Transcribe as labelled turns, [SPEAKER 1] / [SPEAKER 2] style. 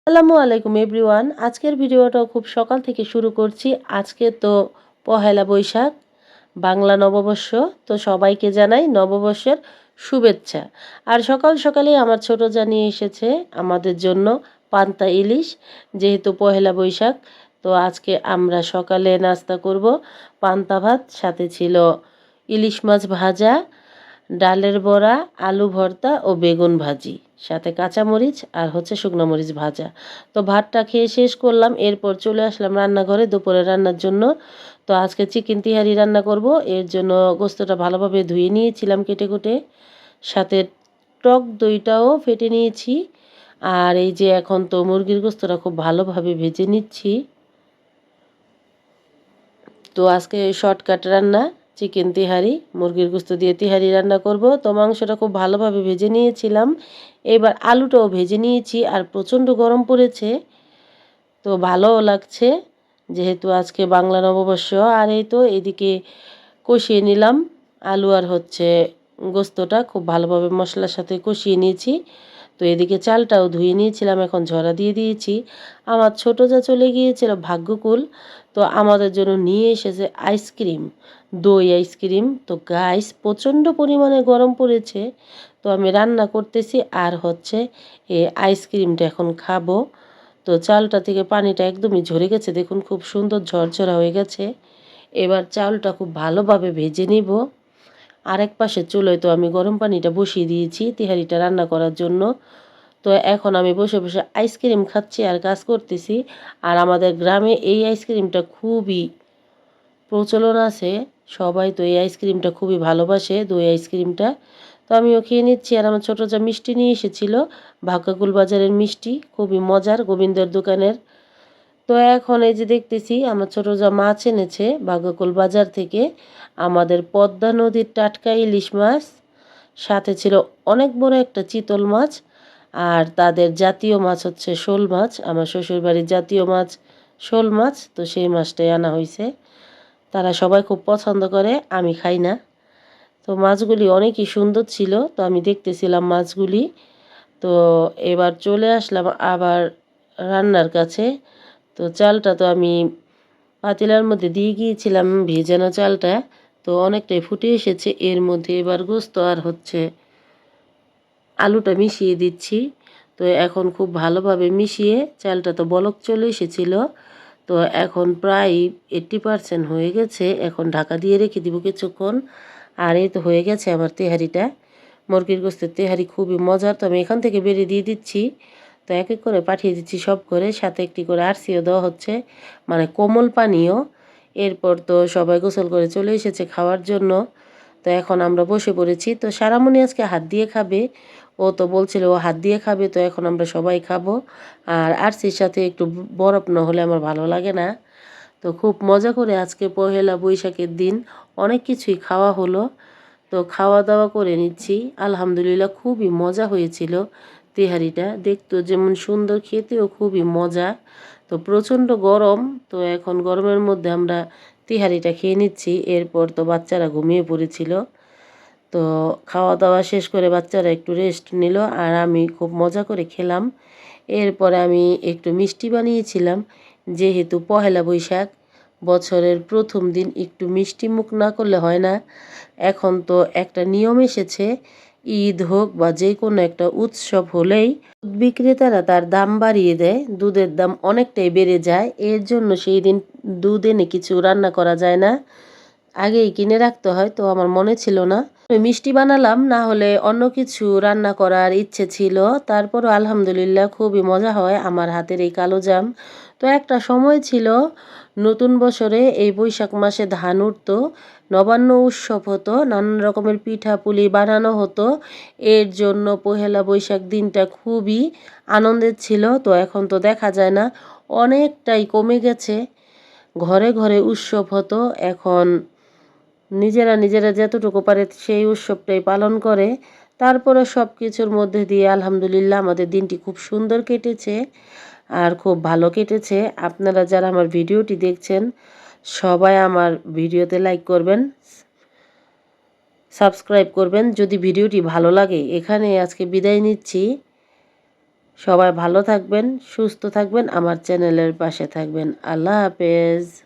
[SPEAKER 1] আসসালামু আলাইকুম এভরিওয়ান। আজকের ভিডিওটা খুব সকাল থেকে শুরু করছি। আজকে তো পহেলা বৈশাখ, বাংলা নববর্ষ। তো সবাইকে জানাই নববর্ষের শুভেচ্ছা। আর সকাল সকালেই আমার ছোট জানিয়ে এসেছে আমাদের জন্য পান্তা ইলিশ, যেহেতু পহেলা বৈশাখ। তো আজকে আমরা সকালে নাস্তা করব পান্তা ভাত, সাথে ছিল ইলিশ মাছ ভাজা, ডালের বড়া, আলু ভর্তা ও বেগুন ভাজি, সাথে কাঁচামরিচ আর শুকনো মরিচ ভাজা। তো ভাতটা খেয়ে শেষ করলাম, এরপর চলে আসলাম রান্নাঘরে দুপুরে রান্নার জন্য। তো আজকে চিকেন তিহারি রান্না করব। এর জন্য গোস্তটা ভালোভাবে ধুয়ে নিয়েছিলাম কেটে কুটে, সাথে টক দইটাও ফেটে নিয়েছি। আর এই যে এখন তো মুরগির গোস্তটা খুব ভালোভাবে ভেজে নিচ্ছি। তো আজকে শর্টকাট রান্না, চিকেন তিহারি, মুরগির গোস্ত দিয়ে তিহারি রান্না করব। তো মাংসটা খুব ভালোভাবে ভেজে নিয়েছিলাম, এবার আলুটাও ভেজে নিয়েছি। আর প্রচণ্ড গরম পড়েছে, তো ভালোও লাগছে যেহেতু আজকে বাংলা নববর্ষ। আর এই তো এদিকে কষিয়ে নিলাম আলু আর গোস্তটা খুব ভালোভাবে মশলার সাথে কষিয়ে নিয়েছি। তো এদিকে চালটাও ধুয়ে নিয়েছিলাম, এখন ঝরা দিয়ে দিয়েছি। আমার ছোটো যা চলে গিয়েছিল ভাগ্যকুল, তো আমাদের জন্য নিয়ে এসেছে আইসক্রিম, দই আইসক্রিম। তো গাইস প্রচণ্ড পরিমাণে গরম পড়েছে, তো আমি রান্না করতেছি আর এই আইসক্রিমটা এখন খাবো। তো চালটা থেকে পানিটা একদমই ঝরে গেছে, দেখুন খুব সুন্দর ঝরঝরা হয়ে গেছে। এবার চালটা খুব ভালোভাবে ভেজে নিব। আরেক পাশে চুলোয় তো আমি গরম পানিটা বসিয়ে দিয়েছি তিহারিটা রান্না করার জন্য। তো এখন আমি বসে বসে আইসক্রিম খাচ্ছি আর কাজ করতেছি। আর আমাদের গ্রামে এই আইসক্রিমটা খুবই প্রচলন আছে, সবাই তো এই আইসক্রিমটা খুবই ভালোবাসে, দই আইসক্রিমটা। তো আমিও খেয়ে নিচ্ছি। আর আমার ছোটো যা মিষ্টি নিয়ে এসেছিল, ভাগ্যকুল বাজারের মিষ্টি, খুবই মজার, গোবিন্দর দোকানের। তো এখন এই যে দেখতেছি আমার ছোটো যা মাছ এনেছে ভাগ্যকুল বাজার থেকে, আমাদের পদ্মা নদীর টাটকা ইলিশ মাছ, সাথে ছিল অনেক বড় একটা চিতল মাছ। আর তাদের জাতীয় মাছ শোল মাছ, আমার শ্বশুরবাড়ির জাতীয় মাছ শোল মাছ, তো সেই মাছটাই আনা হয়েছে। তারা সবাই খুব পছন্দ করে, আমি খাই না। তো মাছগুলি অনেকই সুন্দর ছিল, তো আমি দেখতেছিলাম মাছগুলি। তো এবার চলে আসলাম আবার রান্নার কাছে। তো চালটা তো আমি পাতিলার মধ্যে দিয়ে গিয়েছিলাম, ভেজানো চালটা তো অনেকটাই ফুটে এসেছে। এর মধ্যে এবার গোস্ত আর আলুটা মিশিয়ে দিচ্ছি। তো এখন খুব ভালোভাবে মিশিয়ে, চালটা তো বলক চলে এসেছিল, তো এখন প্রায় 80% হয়ে গেছে। এখন ঢাকা দিয়ে রেখে দিব কিছুক্ষণ। আর এই তো হয়ে গেছে আমার তেহারিটা, মুরগির গোস্তের তেহারি খুবই মজার। তো আমি এখান থেকে বেরিয়ে দিয়ে দিচ্ছি। তো এক এক করে পাঠিয়ে দিচ্ছি সব করে, সাথে একটি করে আরসিও দেওয়া হচ্ছে, মানে কোমল পানীয়। এরপর তো সবাই গোসল করে চলে এসেছে খাওয়ার জন্য। তো এখন আমরা বসে পড়েছি। তো সারামণি আজকে হাত দিয়ে খাবে, ও তো বলছিল ও হাত দিয়ে খাবে, তো এখন আমরা সবাই খাবো। আর আরসির সাথে একটু বরফ না হলে আমার ভালো লাগে না। তো খুব মজা করে আজকে পহেলা বৈশাখের দিন অনেক কিছুই খাওয়া হলো। তো খাওয়া দাওয়া করে নিচ্ছি, আলহামদুলিল্লাহ খুবই মজা হয়েছিল। তেহারিটা দেখতেও যেমন সুন্দর, খেতেও খুবই মজা। তো প্রচণ্ড গরম, তো এখন গরমের মধ্যে আমরা তেহারিটা খেয়ে নিচ্ছি। এরপর তো বাচ্চারা ঘুমিয়ে পড়েছিল। তো খাওয়া দাওয়া শেষ করে বাচ্চারা একটু রেস্ট নিল, আর আমি খুব মজা করে খেলাম। এরপরে আমি একটু মিষ্টি বানিয়েছিলাম, যেহেতু পহেলা বৈশাখ, বছরের প্রথম দিন একটু মিষ্টি মুখ না করলে হয় না। এখন তো একটা নিয়ম এসেছে, ঈদ হোক বা যে কোনো একটা উৎসব হলেই দুধ বিক্রেতারা তার দাম বাড়িয়ে দেয়, দুধের দাম অনেকটাই বেড়ে যায়। এর জন্য সেই দিন দুধ এনে কিছু রান্না করা যায় না, আগেই কিনে রাখতে হয়। তো আমার মনে ছিল না, মিষ্টি বানালাম, না হলে অন্য কিছু রান্না করার ইচ্ছে ছিল। তারপরও আলহামদুলিল্লাহ খুবই মজা হয় আমার হাতের এই কালো জাম। তো একটা সময় ছিল, নতুন বছরে এই বৈশাখ মাসে ধান উঠতো, নবান্ন উৎসব হতো, নানান রকমের পিঠা পুলি বানানো হতো। এর জন্য পহেলা বৈশাখ দিনটা খুবই আনন্দের ছিল। তো এখন তো দেখা যায় না, অনেকটাই কমে গেছে। ঘরে ঘরে উৎসব হতো, এখন নিজেরা নিজেরা যতটুকু পারে সেই উৎসবটাই পালন করে। তারপরে সব কিছুর মধ্যে দিয়ে আলহামদুলিল্লাহ আমাদের দিনটি খুব সুন্দর কেটেছে আর খুব ভালো কেটেছে। আপনারা যারা আমার ভিডিওটি দেখছেন সবাই আমার ভিডিওতে লাইক করবেন, সাবস্ক্রাইব করবেন যদি ভিডিওটি ভালো লাগে। এখানে আজকে বিদায় নিচ্ছি। সবাই ভালো থাকবেন, সুস্থ থাকবেন, আমার চ্যানেলের পাশে থাকবেন। আল্লাহ হাফেজ।